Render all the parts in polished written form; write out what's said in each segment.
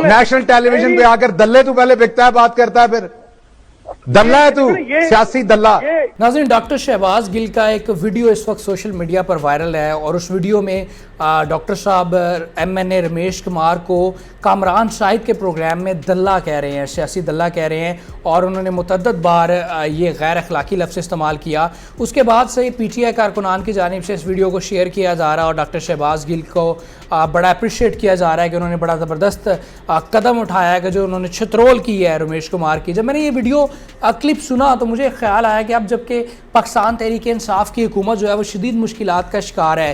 National television पे आकर दल्ले तू पहले बिकता है, बात करता है, फिर दल्ला है तू, सियासी दल्ला। नाज़रीन, डॉक्टर शहबाज गिल का एक वीडियो इस वक्त सोशल मीडिया पर वायरल है और उस वीडियो में डॉक्टर साहब MNA रमेश कुमार को कामरान शाहिद के प्रोग्राम में दल्ला कह रहे हैं, सियासी दल्ला कह रहे हैं, और उन्होंने मुतअद्दिद बार ये गैर अखलाकी लफ्ज़ इस्तेमाल किया। उसके बाद से PTI कारकुनान की जानिब से इस वीडियो को शेयर किया जा रहा है और डॉक्टर शहबाज गिल को बड़ा अप्रिशिएट किया जा रहा है कि उन्होंने बड़ा ज़बरदस्त कदम उठाया है कि जो उन्होंने छतरोल की है रमेश कुमार की। जब मैंने ये वीडियो क्लिप सुना तो मुझे ख्याल आया कि अब जबकि पाकिस्तान तहरीक इंसाफ की हुकूमत जो है वो शदीद मुश्किलात का शिकार है,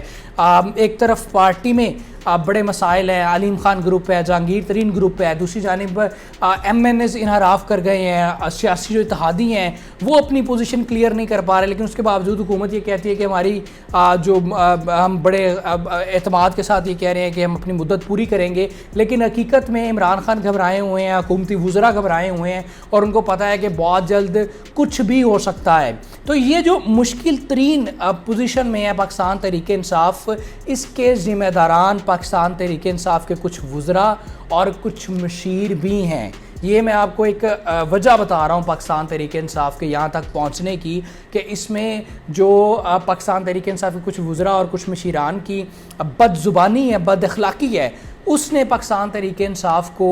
एक तरफ पार्टी में बड़े मसाइल हैं, अलीम खान ग्रुप है, जहांगीर तरीन ग्रुप है, दूसरी जानिब MNAs इनहराफ कर गए हैं, सियासी जो इत्तेहादी हैं वो अपनी पोजीशन क्लियर नहीं कर पा रहे, लेकिन उसके बावजूद हुकूमत ये कहती है कि हमारी हम बड़े एतमाद के साथ ये कह रहे हैं कि हम अपनी मुद्दत पूरी करेंगे, लेकिन हकीकत में इमरान खान घबराए हुए हैं, हुकूमती वज़रा घबराए हुए हैं और उनको पता है कि बहुत जल्द कुछ भी हो सकता है। तो ये जो मुश्किल तरीन पोजीशन में है पाकिस्तान तहरीक इंसाफ, इसके ज़िम्मेदारान पाकिस्तान तहरीक इंसाफ के कुछ वज़रा और कुछ मशीर भी हैं। ये मैं आपको एक वजह बता रहा हूँ पाकिस्तान तहरीक इंसाफ के यहाँ तक पहुँचने की, कि इसमें जो पाकिस्तान तहरीक इंसाफ के कुछ वज़रा और कुछ मशीरान की बदज़ुबानी है, बद अखलाकी है, उसने पाकिस्तान तहरीक इंसाफ को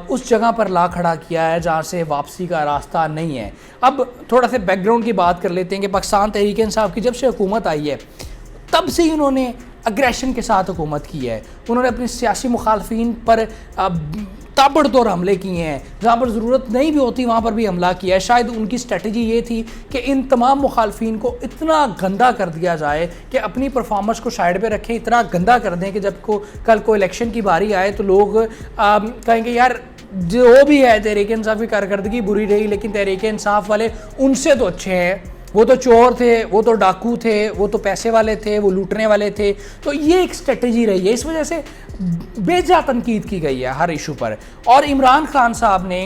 उस जगह पर ला खड़ा किया है जहाँ से वापसी का रास्ता नहीं है। अब थोड़ा सा बैकग्राउंड की बात कर लेते हैं कि पाकिस्तान तहरीक इंसाफ की जब से हुकूमत आई है तब से ही उन्होंने अग्रेशन के साथ हुकूमत की है। उन्होंने अपने सियासी मुखालफिन पर ताबड़तोड़ हमले किए हैं, जहाँ पर ज़रूरत नहीं भी होती वहाँ पर भी हमला किया है। शायद उनकी स्ट्रेटजी ये थी कि इन तमाम मुखालफिन को इतना गंदा कर दिया जाए कि अपनी परफॉर्मेंस को साइड पे रखें, इतना गंदा कर दें कि जब कल को इलेक्शन की बारी आए तो लोग कहेंगे यार जो भी है तहरीक इंसाफ की कारकर्दगी बुरी रही, लेकिन तहरीक इंसाफ वाले उनसे तो अच्छे हैं, वो तो चोर थे, वो तो डाकू थे, वो तो पैसे वाले थे, वो लूटने वाले थे। तो ये एक स्ट्रेटजी रही है, इस वजह से बेजा तनकीद की गई है हर इशू पर। और इमरान खान साहब ने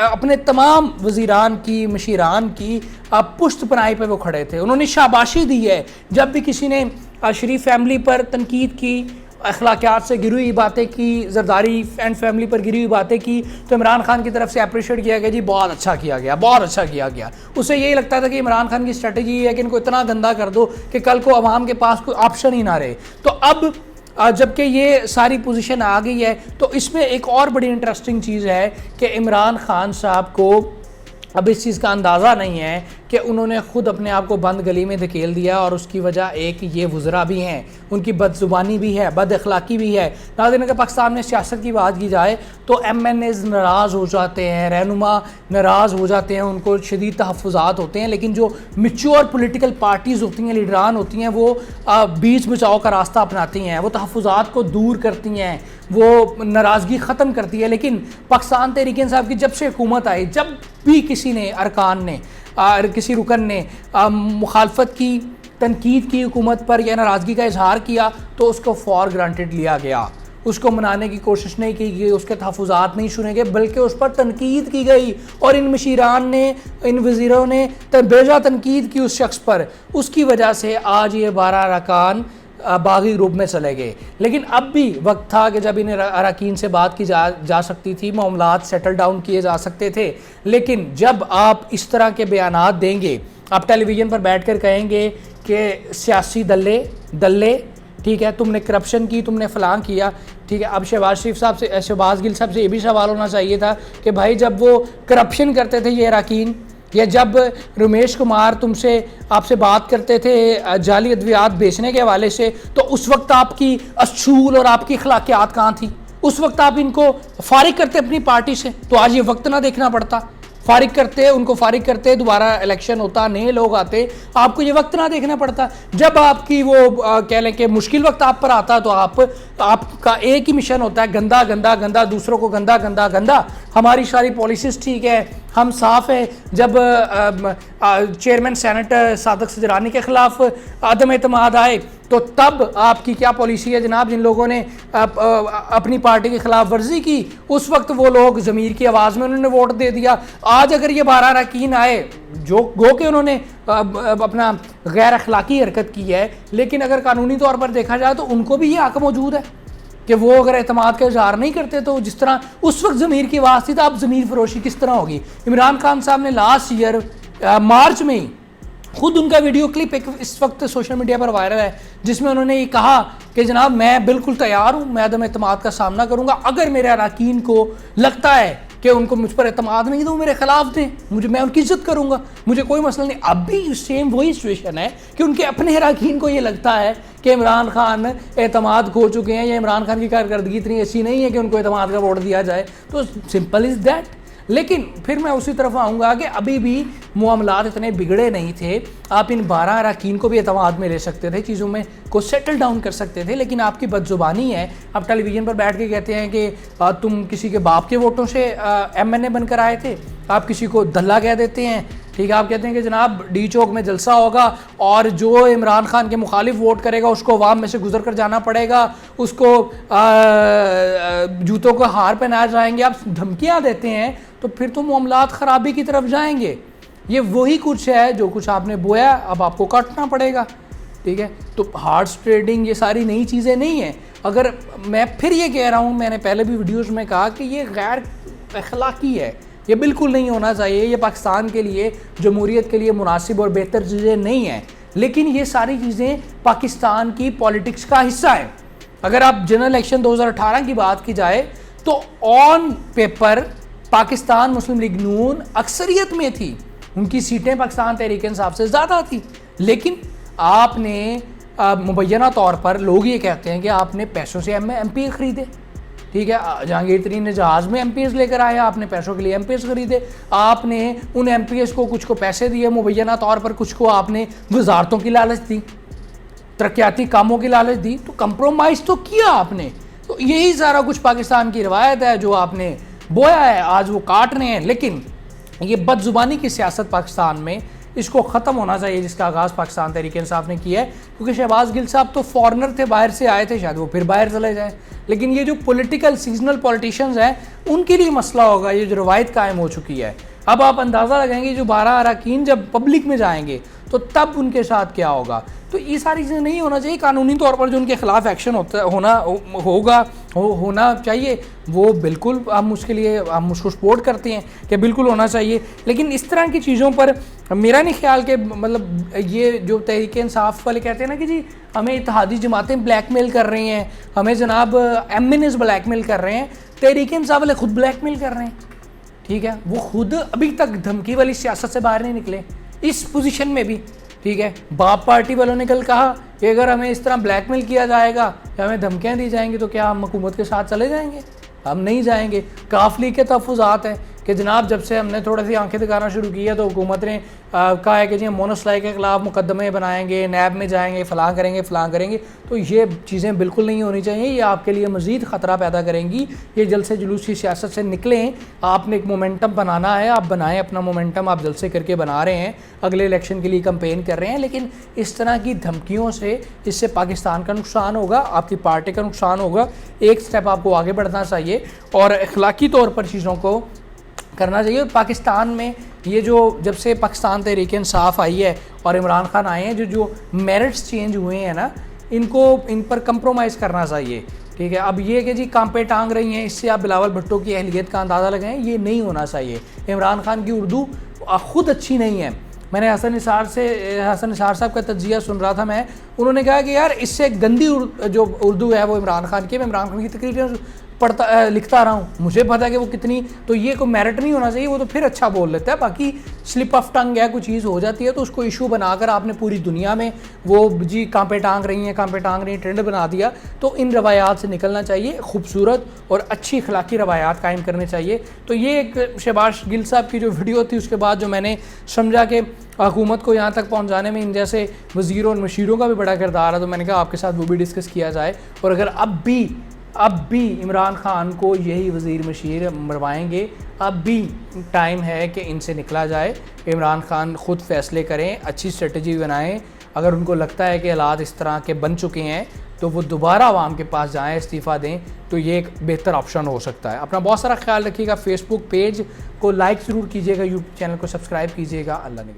अपने तमाम वज़ीरान की, मशीरान की पुश्त पनाही पे वो खड़े थे, उन्होंने शाबाशी दी है। जब भी किसी ने शरीफ फैमिली पर तनकीद की, अखलाकियात से गिरी हुई बातें की, जरदारी एंड फैमिली पर गिरी हुई बातें की, तो इमरान खान की तरफ से अप्रिशिएट किया गया, जी बहुत अच्छा किया गया, बहुत अच्छा किया गया। उसे यही लगता था कि इमरान खान की स्ट्रेटजी है कि इनको इतना गंदा कर दो कि कल को अवाम के पास कोई ऑप्शन ही ना रहे। तो अब जबकि ये सारी पोजीशन आ गई है तो इसमें एक और बड़ी इंटरेस्टिंग चीज़ है कि इमरान खान साहब को अब इस चीज़ का अंदाज़ा नहीं है कि उन्होंने ख़ुद अपने आप को बंद गली में धकेल दिया, और उसकी वजह एक ये वज़रा भी हैं, उनकी बदज़ुबानी भी है, बद अखलाकी भी है। नाज़रीन, अगर पाकिस्तान में सियासत की बात की जाए तो MNAs नाराज़ हो जाते हैं, रहनुमा नाराज़ हो जाते हैं, उनको शदीद तहफ़्फ़ुज़ात होते हैं, लेकिन जो मैच्योर पॉलिटिकल पार्टीज़ होती हैं, लीडरान होती हैं, वो बीच बचाव का रास्ता अपनाती हैं, वो तहफ़्फ़ुज़ात को दूर करती हैं, वो नाराज़गी ख़त्म करती है। लेकिन पाकिस्तान तहरीक इंसाफ की जब से हुकूमत आई, जब भी किसी ने अरकान ने किसी रुकन ने मुखालफत की, तनकीद की हुकूमत पर या नाराज़गी का इजहार किया तो उसको फॉर ग्रांटेड लिया गया, उसको मनाने की कोशिश नहीं की गई, उसके तहफ़्फ़ुज़ात नहीं सुने गए, बल्कि उस पर तनकीद की गई। और इन मशीरान ने, इन वज़ीरों ने बेजा तनकीद की उस शख्स पर, उसकी वजह से आज ये 12 अरकान बागी ग्रुप में चले गए। लेकिन अब भी वक्त था कि जब इन्हें अरकान से बात की जा सकती थी, मामलात सेटल डाउन किए जा सकते थे। लेकिन जब आप इस तरह के बयानात देंगे, आप टेलीविज़न पर बैठकर कहेंगे कि सियासी दल्ले, ठीक है, तुमने करप्शन की, तुमने फ़लाँ किया, ठीक है। अब शहबाज गिल साहब से ये भी सवाल होना चाहिए था कि भाई जब वो करप्शन करते थे ये अरकान, या जब रमेश कुमार आपसे बात करते थे जाली अद्वियात बेचने के हवाले से, तो उस वक्त आपकी असूल और आपकी अखलाकियात कहाँ थी? उस वक्त आप इनको फारिग करते अपनी पार्टी से, तो आज ये वक्त ना देखना पड़ता। फारिग करते, उनको फारिग करते, दोबारा इलेक्शन होता, नए लोग आते, आपको ये वक्त ना देखना पड़ता। जब आपकी वो कह लें कि मुश्किल वक्त आप पर आता तो आपका एक ही मिशन होता है, गंदा गंदा गंदा, दूसरों को गंदा गंदा गंदा। हमारी सारी पॉलिसीज़ ठीक है, हम साफ़ हैं। जब चेयरमैन सेनेट सादक सजरानी के ख़िलाफ़ अदम एतमाद आए तो तब आपकी क्या पॉलिसी है जनाब? जिन लोगों ने अपनी पार्टी की खिलाफ वर्जी की, उस वक्त वो लोग ज़मीर की आवाज़ में उन्होंने वोट दे दिया। आज अगर ये 12 अरकान आए जो गो के उन्होंने अपना गैर अखलाकी हरकत की है, लेकिन अगर कानूनी तौर पर देखा जाए तो उनको भी ये हक मौजूद है, कि वो अगर एतमाद का इजहार नहीं करते तो जिस तरह उस वक्त ज़मीर की आवाज़ थी, तो अब ज़मीर फरोशी किस तरह होगी। इमरान खान साहब ने लास्ट ईयर मार्च में ही खुद उनका वीडियो क्लिप एक इस वक्त सोशल मीडिया पर वायरल है, जिसमें उन्होंने ये कहा कि जनाब मैं बिल्कुल तैयार हूँ, मैं अदम एतमाद का सामना करूँगा, अगर मेरे अरकान को लगता है कि उनको मुझ पर एतमाद नहीं तो वो मेरे खिलाफ दें, मैं उनकी इज्जत करूँगा, मुझे कोई मसला नहीं। अब भी सेम वही सिचुएशन है कि उनके अपने अरकान को ये लगता है कि इमरान खान एतमाद खो चुके हैं या इमरान खान की कारकर्दगी इतनी अच्छी नहीं है कि उनको एतमाद का वोट दिया जाए। तो सिंपल इज़ दैट। लेकिन फिर मैं उसी तरफ आऊँगा कि अभी भी मामलात इतने बिगड़े नहीं थे, आप इन 12 अरकान को भी एतमाद में ले सकते थे, चीज़ों में को सेटल डाउन कर सकते थे। लेकिन आपकी बदजुबानी है, आप टेलीविज़न पर बैठ के कहते हैं कि तुम किसी के बाप के वोटों से MNA बनकर आए थे, आप किसी को दल्ला कह देते हैं, ठीक है। आप कहते हैं कि जनाब डी चौक में जलसा होगा और जो इमरान खान के मुखालिफ वोट करेगा उसको अवाम में से गुजर कर जाना पड़ेगा, उसको जूतों को हार पहनाए जाएंगे, आप धमकियां देते हैं, तो फिर तो मामलात ख़राबी की तरफ जाएंगे। ये वही कुछ है जो कुछ आपने बोया, अब आपको काटना पड़ेगा, ठीक है। तो हार्स ट्रेडिंग ये सारी नई चीज़ें नहीं है। अगर मैं फिर ये कह रहा हूँ, मैंने पहले भी वीडियोज़ में कहा कि ये गैर अखलाकी है, ये बिल्कुल नहीं होना चाहिए, ये पाकिस्तान के लिए, जमहूरियत के लिए मुनासिब और बेहतर चीज़ें नहीं हैं। लेकिन ये सारी चीज़ें पाकिस्तान की पॉलिटिक्स का हिस्सा है। अगर आप जनरल इलेक्शन 2018 की बात की जाए तो on paper Pakistan Muslim League Noon अक्सरियत में थी, उनकी सीटें पाकिस्तान तहरीक इंसाफ से ज़्यादा थी। लेकिन आपने मुबैना तौर पर लोग ये कहते हैं कि आपने पैसों से MP खरीदे, ठीक है। जहांगीर तरीन ने जहाज़ में MPs लेकर आया, आपने पैसों के लिए MPs खरीदे, आपने उन MPs को कुछ को पैसे दिए मुबैना तौर पर, कुछ को आपने वजारतों की लालच दी, तरक्याती कामों की लालच दी, तो कंप्रोमाइज़ तो किया आपने। तो यही सारा कुछ पाकिस्तान की रवायत है जो आपने बोया है, आज वो काट रहे हैं। लेकिन ये बदजुबानी की सियासत पाकिस्तान में, इसको ख़त्म होना चाहिए, जिसका आगाज़ पाकिस्तान तहरीक इंसाफ ने किया है। क्योंकि शहबाज गिल साहब तो फॉरनर थे, बाहर से आए थे, शायद वो फिर बाहर चले जाएँ। लेकिन ये जो पॉलिटिकल सीजनल पॉलिटिशियंस हैं, उनके लिए मसला होगा, ये जो रवायत कायम हो चुकी है। अब आप अंदाज़ा लगाएंगे जो 12 अरकान जब पब्लिक में जाएंगे तो तब उनके साथ क्या होगा। तो ये सारी चीज़ें नहीं होना चाहिए। कानूनी तौर पर जो उनके खिलाफ एक्शन होना चाहिए, वो बिल्कुल हम उसको सपोर्ट करते हैं कि बिल्कुल होना चाहिए। लेकिन इस तरह की चीज़ों पर मेरा नहीं ख्याल कि मतलब ये जो तहरीक इंसाफ वाले कहते हैं ना कि जी हमें इत्तेहादी जमातें ब्लैकमेल कर रही हैं, हमें जनाब MNAs ब्लैकमेल कर रहे हैं, तहरीक इंसाफ वाले खुद ब्लैकमेल कर रहे हैं, ठीक है। वो खुद अभी तक धमकी वाली सियासत से बाहर नहीं निकले इस पोजीशन में भी, ठीक है। बाप पार्टी वालों ने कल कहा कि अगर हमें इस तरह ब्लैकमेल किया जाएगा या हमें धमकियां दी जाएंगी तो क्या हम हुकूमत के साथ चले जाएंगे? हम नहीं जाएंगे। काफ लीग के तहफ़्फ़ुज़ात हैं कि जनाब जब से हमने थोड़ी सी आंखें दिखाना शुरू किया तो हुकूमत ने कहा है कि जी हम मोनोस्लाई के ख़िलाफ़ मुकदमे बनाएंगे, नैब में जाएंगे, फ़लाँ करेंगे। तो ये चीज़ें बिल्कुल नहीं होनी चाहिए, ये आपके लिए मज़ीद ख़तरा पैदा करेंगी। ये जलसे जुलूस की सियासत से निकलें, आपने एक मोमेंटम बनाना है, आप बनाएं अपना मोमेंटम, आप जलसे करके बना रहे हैं, अगले इलेक्शन के लिए कंपेन कर रहे हैं। लेकिन इस तरह की धमकियों से इससे पाकिस्तान का नुकसान होगा, आपकी पार्टी का नुकसान होगा। एक स्टेप आपको आगे बढ़ना चाहिए और अखलाकी तौर पर चीज़ों को करना चाहिए। और पाकिस्तान में ये जो जब से पाकिस्तान तहरीक इंसाफ आई है और इमरान खान आए हैं, जो मेरिट्स चेंज हुए हैं ना, इन पर कंप्रोमाइज़ करना चाहिए, ठीक है। अब ये कि जी कांपे टांग रही हैं, इससे आप बिलावल भुट्टो की अहलियत का अंदाज़ा लगाएं, ये नहीं होना चाहिए। इमरान खान की उर्दू ख़ुद अच्छी नहीं है। मैंने हसन निसार साहब का तज्जिया सुन रहा था मैं, उन्होंने कहा कि यार इससे गंदी जो उर्दू है वो इमरान खान की, मैं इमरान खान की तकरीरें लिखता रहा हूँ, मुझे पता है कि वो कितनी, तो ये कोई मेरिट नहीं होना चाहिए। वो तो फिर अच्छा बोल लेता है, बाकी स्लिप ऑफ टंग है, कोई चीज़ हो जाती है तो उसको इशू बनाकर आपने पूरी दुनिया में वो जी कांपे टांग रही हैं ट्रेंड बना दिया। तो इन रवायात से निकलना चाहिए, खूबसूरत और अच्छी अखलाकी रवायात कायम करने चाहिए। तो ये एक शहबाज गिल साहब की जो वीडियो थी, उसके बाद जो मैंने समझा कि हुकूमत को यहाँ तक पहुँचाने में इन जैसे वज़ीरों और मशीरों का भी बड़ा किरदार है, तो मैंने कहा आपके साथ वो भी डिस्कस किया जाए। और अगर अब भी इमरान खान को यही वज़ीर मशीर मरवाएंगे, अब भी टाइम है कि इनसे निकला जाए। इमरान खान ख़ुद फ़ैसले करें, अच्छी स्ट्रेटजी बनाएं। अगर उनको लगता है कि हालात इस तरह के बन चुके हैं तो वो दोबारा आवाम के पास जाएं, इस्तीफ़ा दें, तो ये एक बेहतर ऑप्शन हो सकता है। अपना बहुत सारा ख्याल रखिएगा। फेसबुक पेज को लाइक ज़रूर कीजिएगा, यूट्यूब चैनल को सब्सक्राइब कीजिएगा। अल्लाह ने